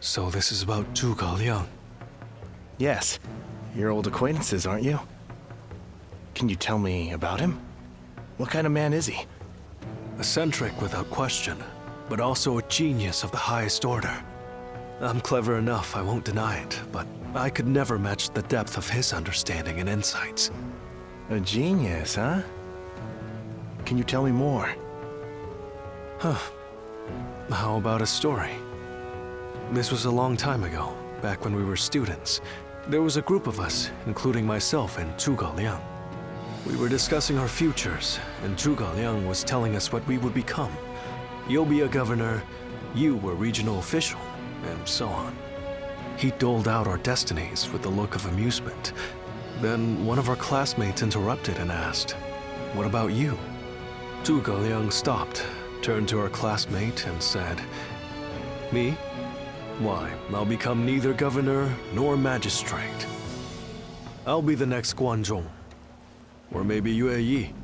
So this is about Zhuge Liang. Yes. You're old acquaintances, aren't you? Can you tell me about him? What kind of man is he? Eccentric without question, but also a genius of the highest order. I'm clever enough, I won't deny it, but I could never match the depth of his understanding and insights. A genius, huh? Can you tell me more? How about a story? This was a long time ago, back when we were students. There was a group of us, including myself and Zhuge Liang. We were discussing our futures, and Zhuge Liang was telling us what we would become. You'll be a governor, you were regional official, and so on. He doled out our destinies with a look of amusement. Then one of our classmates interrupted and asked, "What about you?" Zhuge Liang stopped, turned to our classmate and said, "Me? Why, I'll become neither governor nor magistrate. I'll be the next Guanzhong. Or maybe Yue Yi."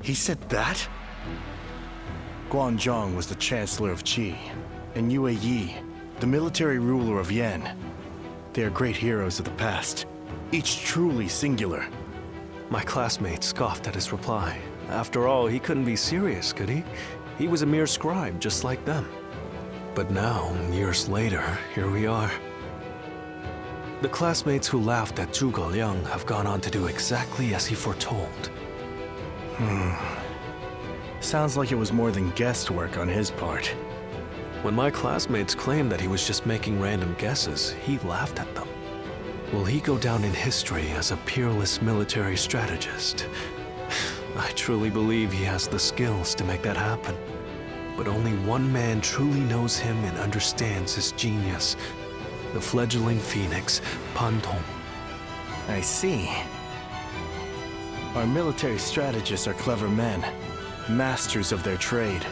He said that? Guanzhong was the Chancellor of Qi, and Yue Yi, the military ruler of Yan. They are great heroes of the past, each truly singular. My classmate scoffed at his reply. After all, he couldn't be serious, could he? He was a mere scribe, just like them. But now, years later, here we are. The classmates who laughed at Zhuge Liang have gone on to do exactly as he foretold. Sounds like it was more than guesswork on his part. When my classmates claimed that he was just making random guesses, he laughed at them. Will he go down in history as a peerless military strategist? I truly believe he has the skills to make that happen. But only one man truly knows him and understands his genius. The fledgling phoenix, Pan Tong. I see. Our military strategists are clever men, masters of their trade.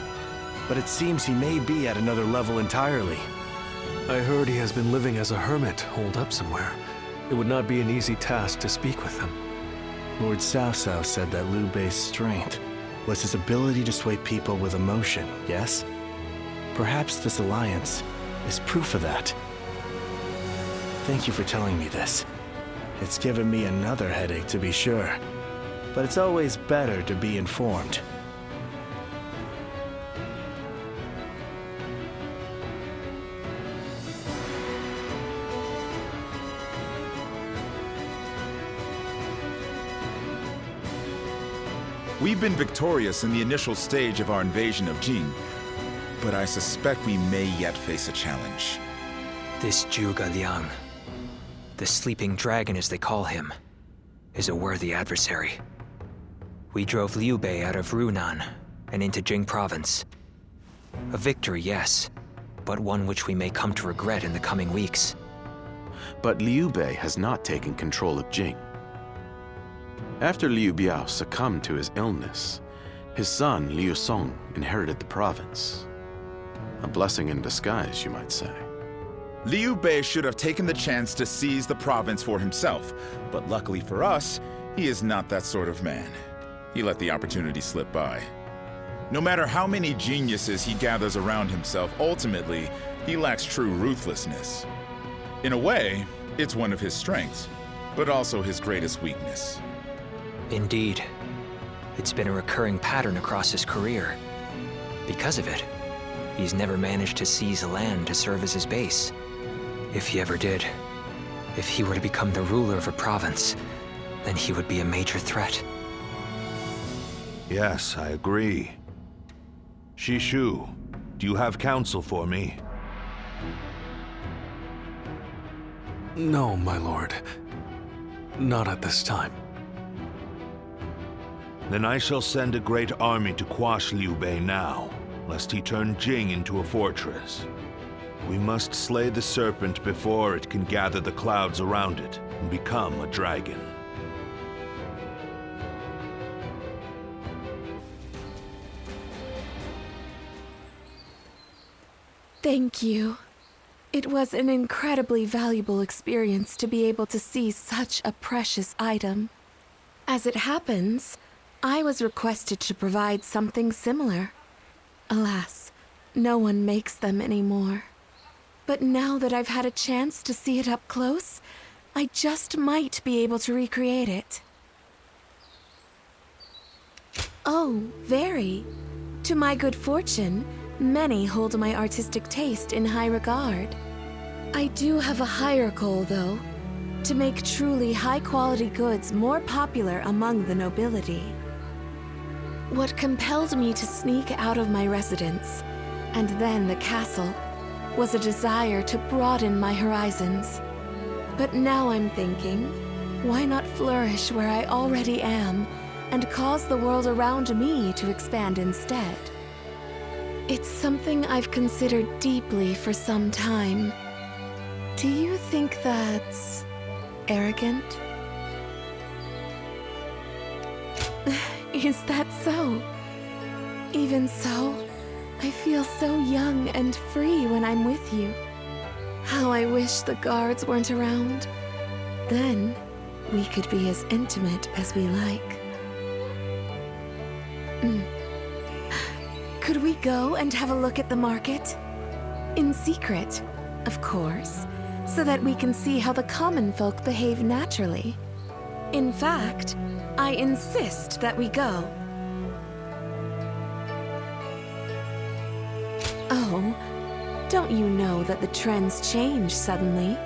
But it seems he may be at another level entirely. I heard he has been living as a hermit, holed up somewhere. It would not be an easy task to speak with him. Lord Cao Cao said that Liu Bei's strength was his ability to sway people with emotion, yes? Perhaps this alliance is proof of that. Thank you for telling me this. It's given me another headache, to be sure. But it's always better to be informed. We've been victorious in the initial stage of our invasion of Jing, but I suspect we may yet face a challenge. This Zhuge Liang, the sleeping dragon as they call him, is a worthy adversary. We drove Liu Bei out of Runan and into Jing province. A victory, yes, but one which we may come to regret in the coming weeks. But Liu Bei has not taken control of Jing. After Liu Biao succumbed to his illness, his son Liu Song inherited the province. A blessing in disguise, you might say. Liu Bei should have taken the chance to seize the province for himself, but luckily for us, he is not that sort of man. He let the opportunity slip by. No matter how many geniuses he gathers around himself, ultimately, he lacks true ruthlessness. In a way, it's one of his strengths, but also his greatest weakness. Indeed. It's been a recurring pattern across his career. Because of it, he's never managed to seize a land to serve as his base. If he ever did, if he were to become the ruler of a province, then he would be a major threat. Yes, I agree. Shishu, do you have counsel for me? No, my lord. Not at this time. Then I shall send a great army to quash Liu Bei now, lest he turn Jing into a fortress. We must slay the serpent before it can gather the clouds around it and become a dragon. Thank you. It was an incredibly valuable experience to be able to see such a precious item. As it happens, I was requested to provide something similar. Alas, no one makes them anymore. But now that I've had a chance to see it up close, I just might be able to recreate it. Oh, very. To my good fortune, many hold my artistic taste in high regard. I do have a higher goal, though, to make truly high-quality goods more popular among the nobility. What compelled me to sneak out of my residence, and then the castle, was a desire to broaden my horizons. But now I'm thinking, why not flourish where I already am, and cause the world around me to expand instead? It's something I've considered deeply for some time. Do you think that's arrogant? Is that so? Even so, I feel so young and free when I'm with you. How I wish the guards weren't around. Then, we could be as intimate as we like. Could we go and have a look at the market? In secret, of course, so that we can see how the common folk behave naturally. In fact, I insist that we go. Oh, don't you know that the trends change suddenly?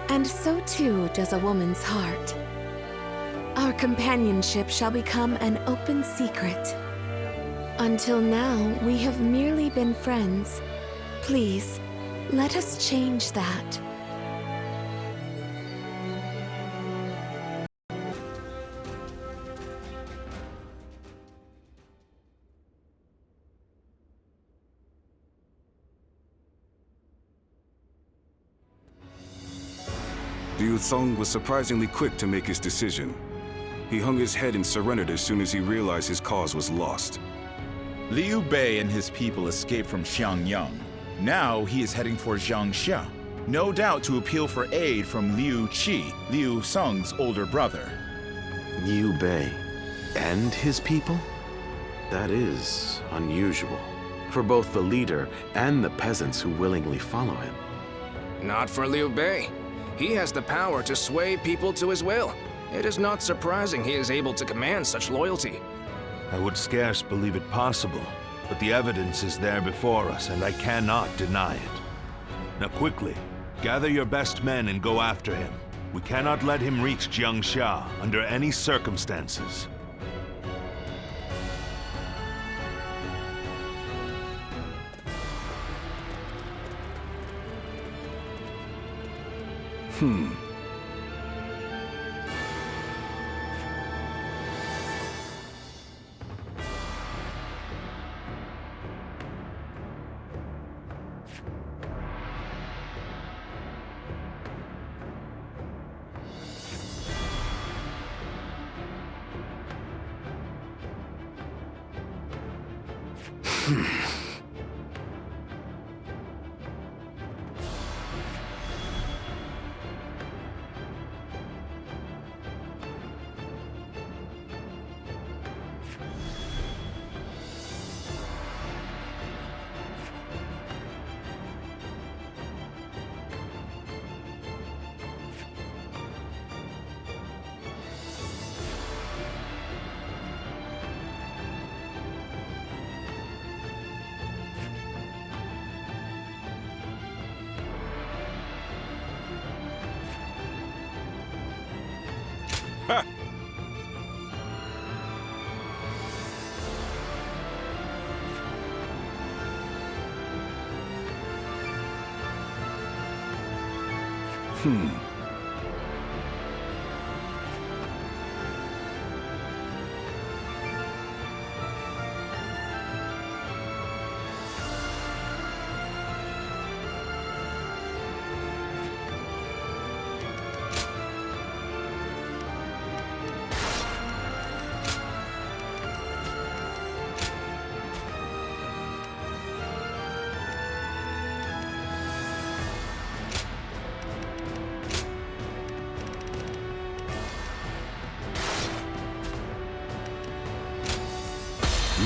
And so too does a woman's heart. Our companionship shall become an open secret. Until now, we have merely been friends. Please, let us change that. Liu Song was surprisingly quick to make his decision. He hung his head and surrendered as soon as he realized his cause was lost. Liu Bei and his people escaped from Xiangyang. Now he is heading for Jiangxia, no doubt to appeal for aid from Liu Qi, Liu Song's older brother. Liu Bei and his people? That is unusual for both the leader and the peasants who willingly follow him. Not for Liu Bei. He has the power to sway people to his will. It is not surprising he is able to command such loyalty. I would scarce believe it possible, but the evidence is there before us, and I cannot deny it. Now quickly, gather your best men and go after him. We cannot let him reach Jiangxia under any circumstances.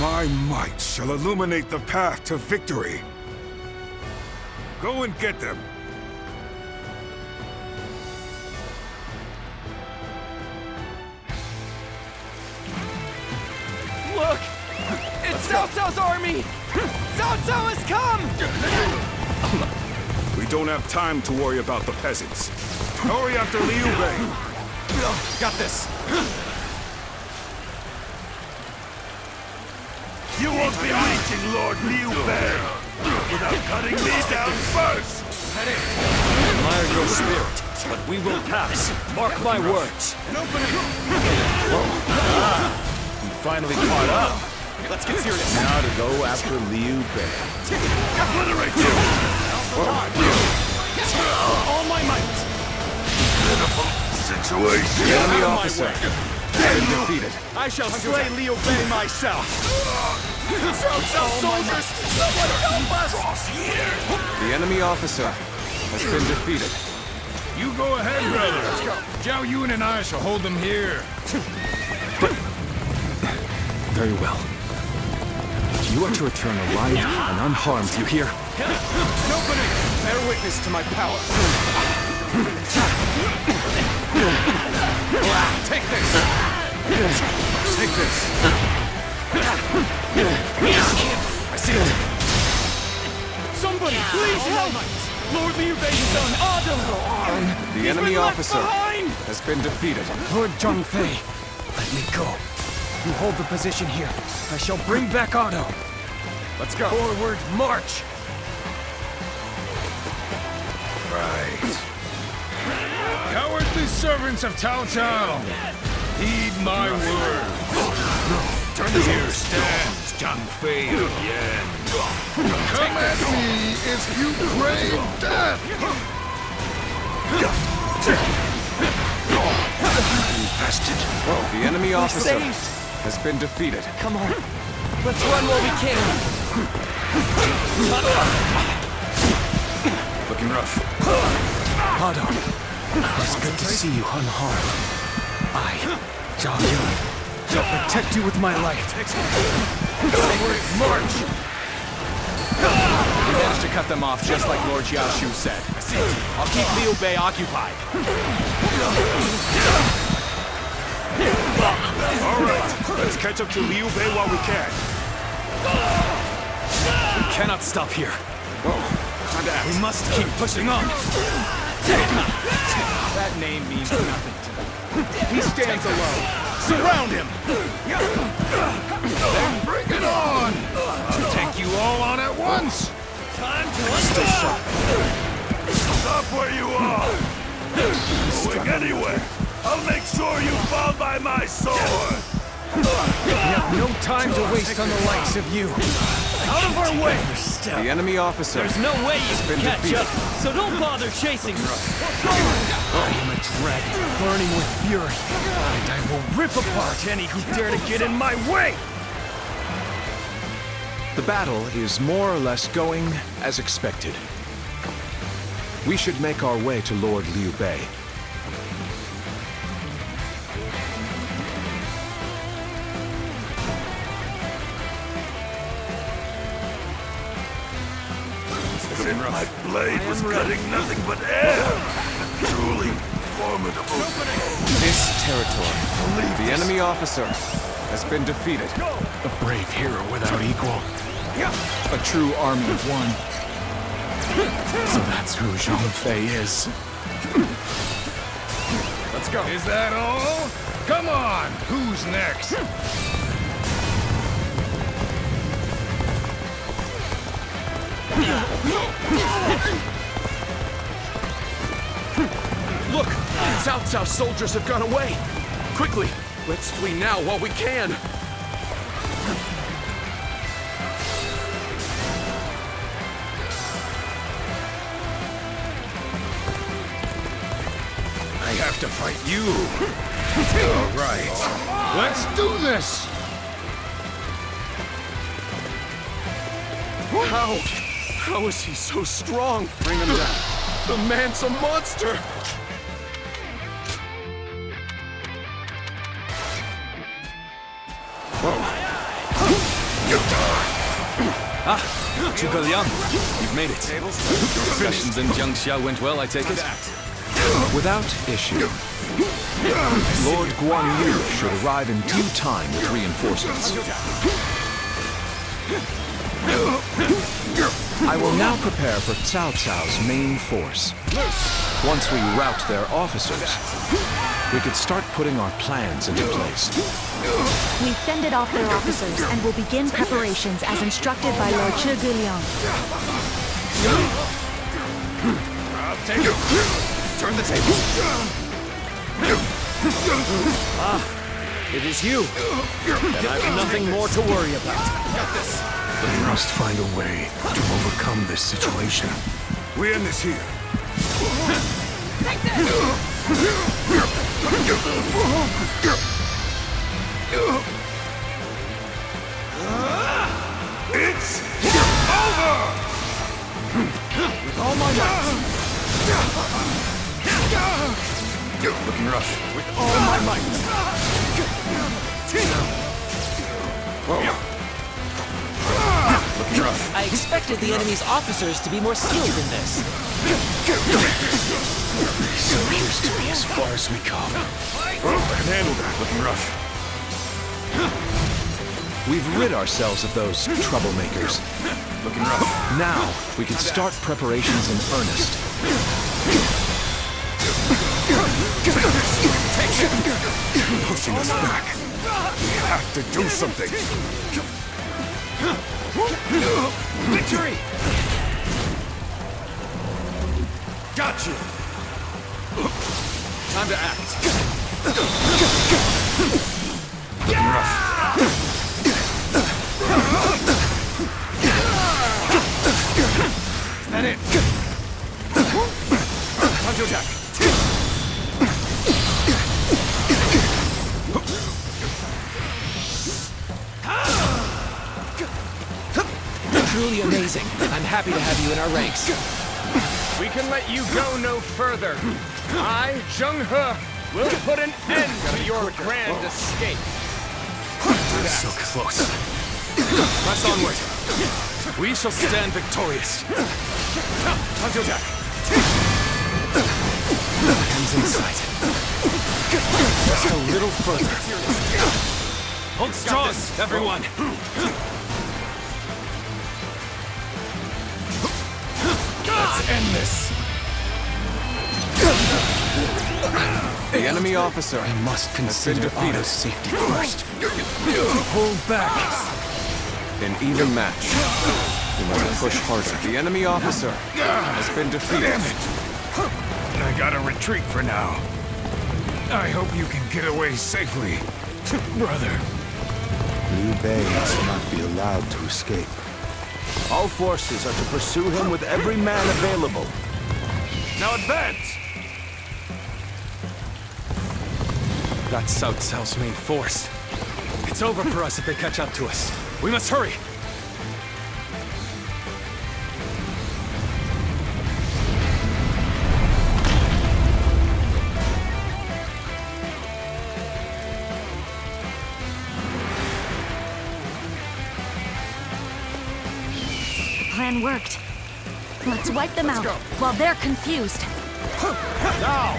My might shall illuminate the path to victory. Go and get them. Look! It's Cao Cao's army! Cao Cao has come! We don't have time to worry about the peasants. Hurry after Liu Bei. Got this. You won't be reaching Lord Liu Bei without cutting me down first! Admire your spirit, but we will pass. Mark my words. You finally caught up. Let's get serious. Now to go after Liu Bei. Obliterate you! All my might. Situation! Enemy officer. Been defeated. I shall slay Liu Bei myself. Cao Cao soldiers, someone help us! The enemy officer has been defeated. You go ahead, brother. Let's go. Zhao Yun and I shall hold them here. Very well. You are to return alive and unharmed, you hear? An opening! Bear witness to my power. Take this! Take this! I see it! Somebody, please help! Lord Liu Bei's son, Adam! The enemy officer has been defeated. Lord Zhang Fei, let me go. You hold the position here. I shall bring back Otto. Let's go. Forward, march! Right. Cowardly servants of Cao Cao, heed my word. Here stands Zhang Fei again. Come at me if you crave death! The enemy officer has been defeated. Come on. Let's run while we can. Looking rough. Otto, it's good to see you unharmed. I, Zhao Yun, shall protect you with my life. Forward, march! We managed to cut them off just like Lord Xiaoshu said. I'll keep Liu Bei occupied. All right, let's catch up to Liu Bei while we can. We cannot stop here. We must keep pushing on. That name means nothing to me. He stands alone. Surround him! Then bring it on! I'll take you all on at once! Time to unleash! Stop where you are! Going anywhere! I'll make sure you fall by my sword! We have no time to waste on the likes of you. Out of our way! The enemy officer There's no way you can catch up, so don't bother chasing me. I am a dragon burning with fury, and I will rip apart any who dare to get in my way! The battle is more or less going as expected. We should make our way to Lord Liu Bei. My blade was cutting nothing but air! Truly formidable. This territory, The enemy officer has been defeated. a brave hero without equal. A true army of one. So that's who Zhang Fei is. Let's go. Is that all? Come on! Who's next? Look! Cao Cao's soldiers have gone away! Quickly! Let's flee now while we can! I have to fight you. All right. Let's do this! How is he so strong? Bring him down. The man's a monster! Zhuge Liang, you've made it. Your discussions in Jiangxia went well, I take it? Without issue. Lord Guan Yu should arrive in due time with reinforcements. I will now prepare for Cao Cao's main force. Once we rout their officers, we could start putting our plans into place. We fended off their officers and will begin preparations as instructed by Lord Zhuge Liang. Take it! Turn the tables! It is you. And I've nothing more to worry about. Got this! We must find a way to overcome this situation. We end this here. It's over! With all my might. Looking rough. With all my might. Looking rough. I expected the enemy's officers to be more skilled in this. This appears to be as far as we go. I can handle that. Looking rough. We've rid ourselves of those troublemakers. Looking rough. Now, we can start preparations in earnest. Pushing us back. We have to do something. Victory! Got you! Time to act. Looking rough. Is that it? Time to attack. Truly amazing. I'm happy to have you in our ranks. We can let you go no further. I, Zheng He, will put an end to your grand escape. We're so close. Press onward. We shall stand victorious. Time to attack. Ends in sight. Just a little further. Hold strong, everyone. Let's end this. The enemy officer I must consider Otto's safety first. Hold back. An even match. We must push harder. The enemy officer has been defeated. Damn it! I gotta retreat for now. I hope you can get away safely, brother. Liu Bei must not be allowed to escape. All forces are to pursue him with every man available. Now advance! That's Cao Cao's main force. It's over for us if they catch up to us. We must hurry! Plan worked. Let's wipe them out while they're confused. Now,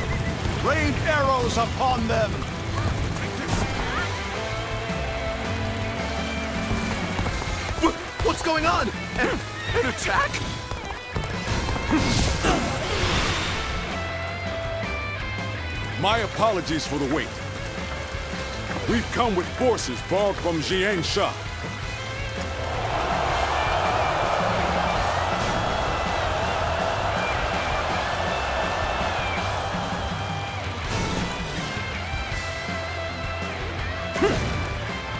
rain arrows upon them! What's going on? An attack? My apologies for the wait. We've come with forces borrowed from Jiansha.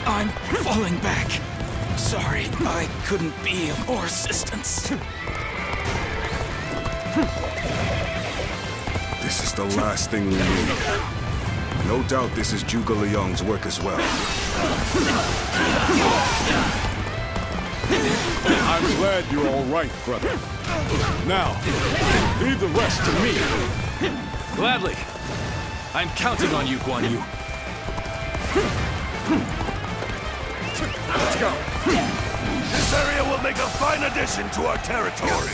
I'm falling back. Sorry, I couldn't be of more assistance. This is the last thing we need. No doubt this is Zhuge Liang's work as well. I'm glad you're all right, brother. Now, leave the rest to me. Gladly. I'm counting on you, Guan Yu. Let's go. This area will make a fine addition to our territory.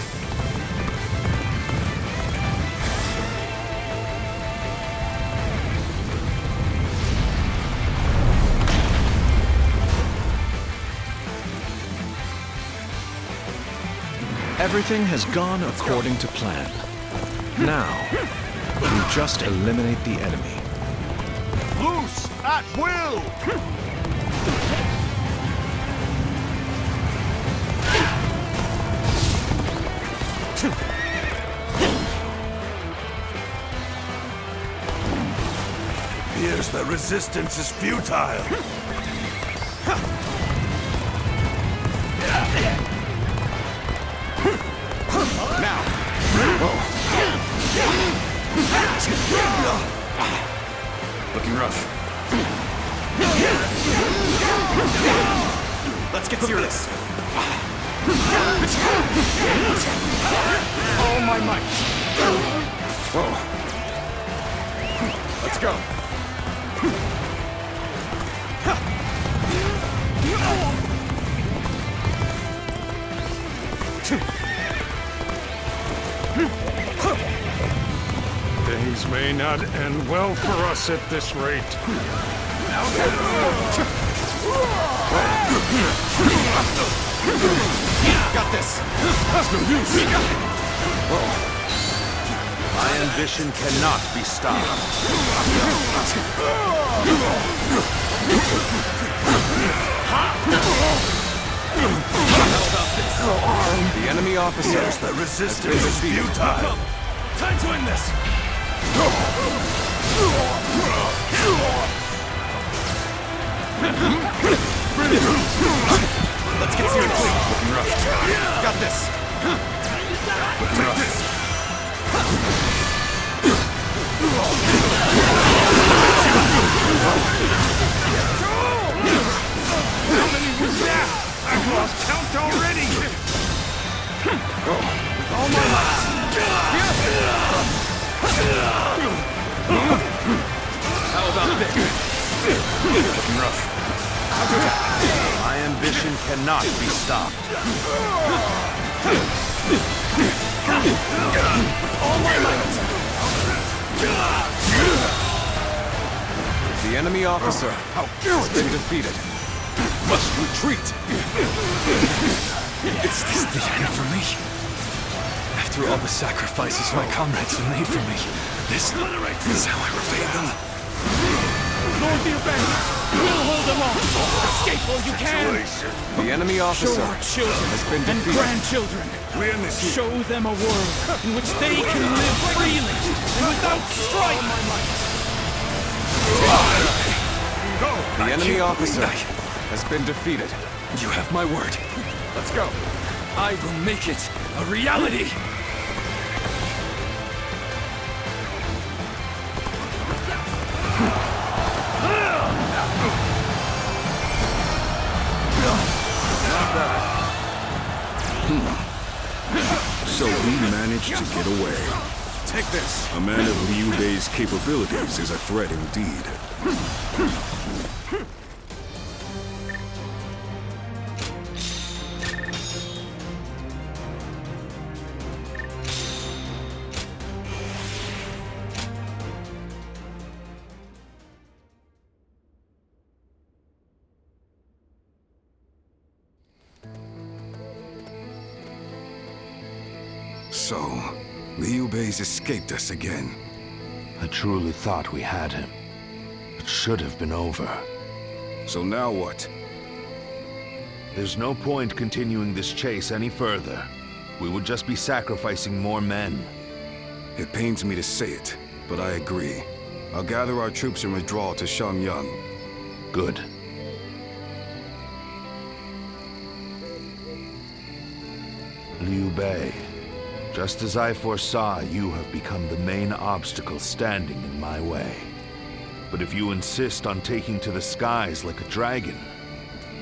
Everything has gone according to plan. Now, we just eliminate the enemy. Loose at will! Appears that resistance is futile. Now! Looking rough. Let's get serious. All my might. Whoa. Let's go. Things may not end well for us at this rate. Got this. My ambition cannot be stopped. The enemy officer. Yes, the resistance is futile. Time to end this. Let's get serious. Looking rough. Got this. Looking rough. How many was that? I've lost count already. All my might. How about this? Looking rough. My ambition cannot be stopped. All my might. The enemy officer has been defeated. Must retreat. Is this the end for me? After all the sacrifices my comrades have made for me, this is how I repay them. Lord Liu Bei, we'll hold them off. Escape while you can. The enemy officer Show our children has been and defeated. grandchildren. Show them a world in which they can live freely and without strife. The enemy officer has been defeated. You have my word. Let's go. I will make it a reality. So we managed to get away. Take this. A man of Liu Bei's capabilities is a threat indeed. So, Liu Bei's escaped us again. I truly thought we had him. It should have been over. So now what? There's no point continuing this chase any further. We would just be sacrificing more men. It pains me to say it, but I agree. I'll gather our troops and withdraw to Shangyang. Good. Liu Bei, just as I foresaw, you have become the main obstacle standing in my way. But if you insist on taking to the skies like a dragon,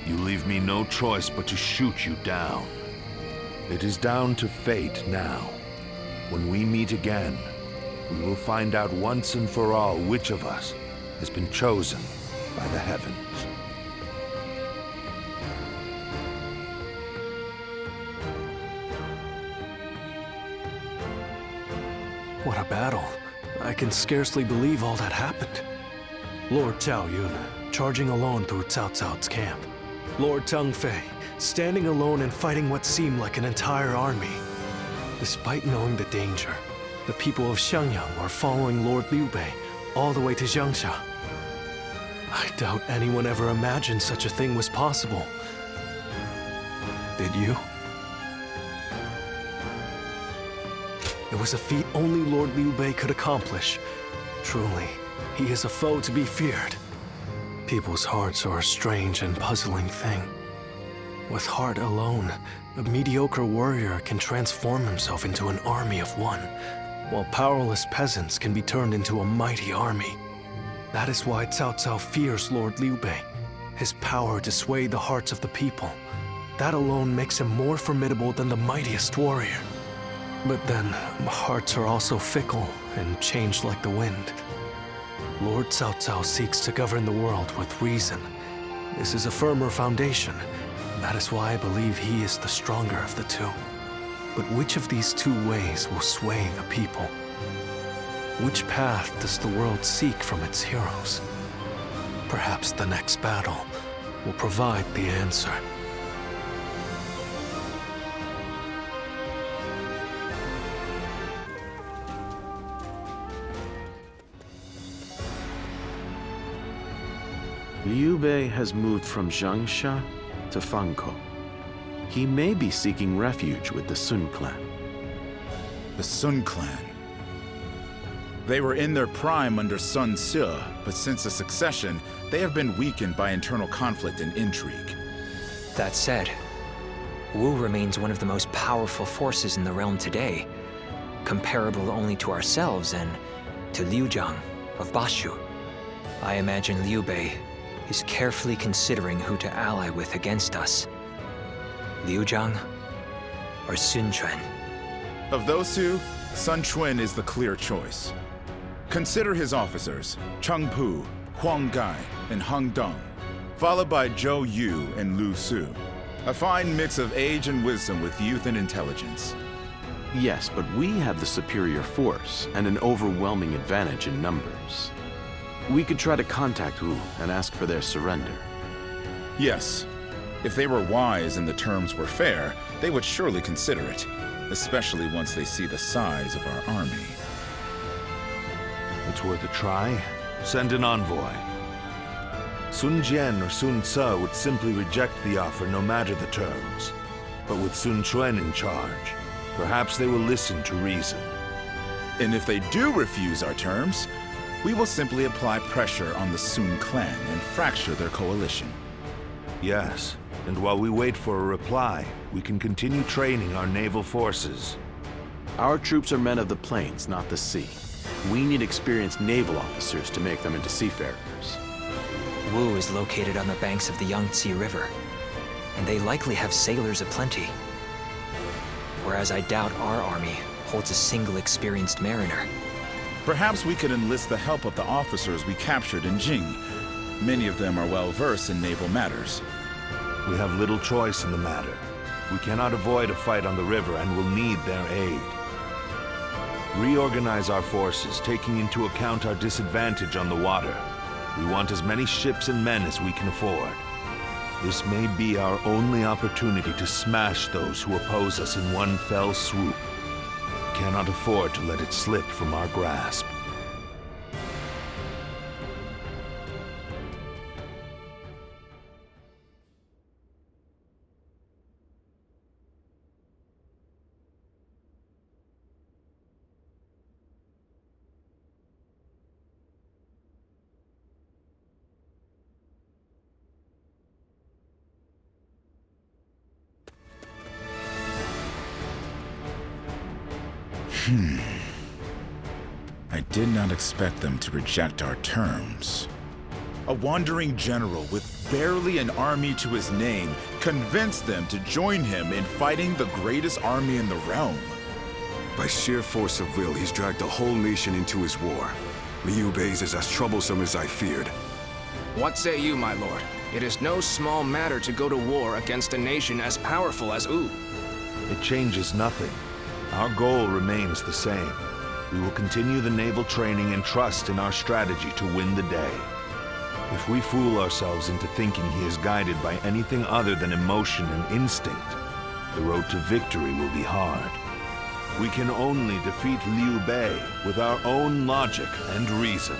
you leave me no choice but to shoot you down. It is down to fate now. When we meet again, we will find out once and for all which of us has been chosen by the heavens. What a battle. I can scarcely believe all that happened. Lord Zhao Yun, charging alone through Cao Cao's camp. Lord Zhang Fei, standing alone and fighting what seemed like an entire army. Despite knowing the danger, the people of Xiangyang were following Lord Liu Bei all the way to Jiangxia. I doubt anyone ever imagined such a thing was possible. Did you? It was a feat only Lord Liu Bei could accomplish. Truly, he is a foe to be feared. People's hearts are a strange and puzzling thing. With heart alone, a mediocre warrior can transform himself into an army of one, while powerless peasants can be turned into a mighty army. That is why Cao Cao fears Lord Liu Bei, his power to sway the hearts of the people. That alone makes him more formidable than the mightiest warrior. But then, hearts are also fickle and change like the wind. Lord Cao Cao seeks to govern the world with reason. This is a firmer foundation. That is why I believe he is the stronger of the two. But which of these two ways will sway the people? Which path does the world seek from its heroes? Perhaps the next battle will provide the answer. Liu Bei has moved from Jiangxia to Fangkou. He may be seeking refuge with the Sun clan. The Sun clan. They were in their prime under Sun Ce, but since the succession, they have been weakened by internal conflict and intrigue. That said, Wu remains one of the most powerful forces in the realm today, comparable only to ourselves and to Liu Zhang of Bashu. I imagine Liu Bei is carefully considering who to ally with against us. Liu Zhang or Sun Quan? Of those two, Sun Quan is the clear choice. Consider his officers, Cheng Pu, Huang Gai, and Heng Dong, followed by Zhou Yu and Lu Su. A fine mix of age and wisdom with youth and intelligence. Yes, but we have the superior force and an overwhelming advantage in numbers. We could try to contact Wu and ask for their surrender. Yes. If they were wise and the terms were fair, they would surely consider it, especially once they see the size of our army. It's worth a try. Send an envoy. Sun Jian or Sun Ce would simply reject the offer no matter the terms. But with Sun Quan in charge, perhaps they will listen to reason. And if they do refuse our terms, we will simply apply pressure on the Sun clan and fracture their coalition. Yes, and while we wait for a reply, we can continue training our naval forces. Our troops are men of the plains, not the sea. We need experienced naval officers to make them into seafarers. Wu is located on the banks of the Yangtze River, and they likely have sailors aplenty. Whereas I doubt our army holds a single experienced mariner. Perhaps we could enlist the help of the officers we captured in Jing. Many of them are well versed in naval matters. We have little choice in the matter. We cannot avoid a fight on the river and will need their aid. Reorganize our forces, taking into account our disadvantage on the water. We want as many ships and men as we can afford. This may be our only opportunity to smash those who oppose us in one fell swoop. We cannot afford to let it slip from our grasp. I did not expect them to reject our terms. A wandering general with barely an army to his name convinced them to join him in fighting the greatest army in the realm. By sheer force of will, he's dragged a whole nation into his war. Liu Bei's is as troublesome as I feared. What say you, my lord? It is no small matter to go to war against a nation as powerful as Wu. It changes nothing. Our goal remains the same. We will continue the naval training and trust in our strategy to win the day. If we fool ourselves into thinking he is guided by anything other than emotion and instinct, the road to victory will be hard. We can only defeat Liu Bei with our own logic and reason.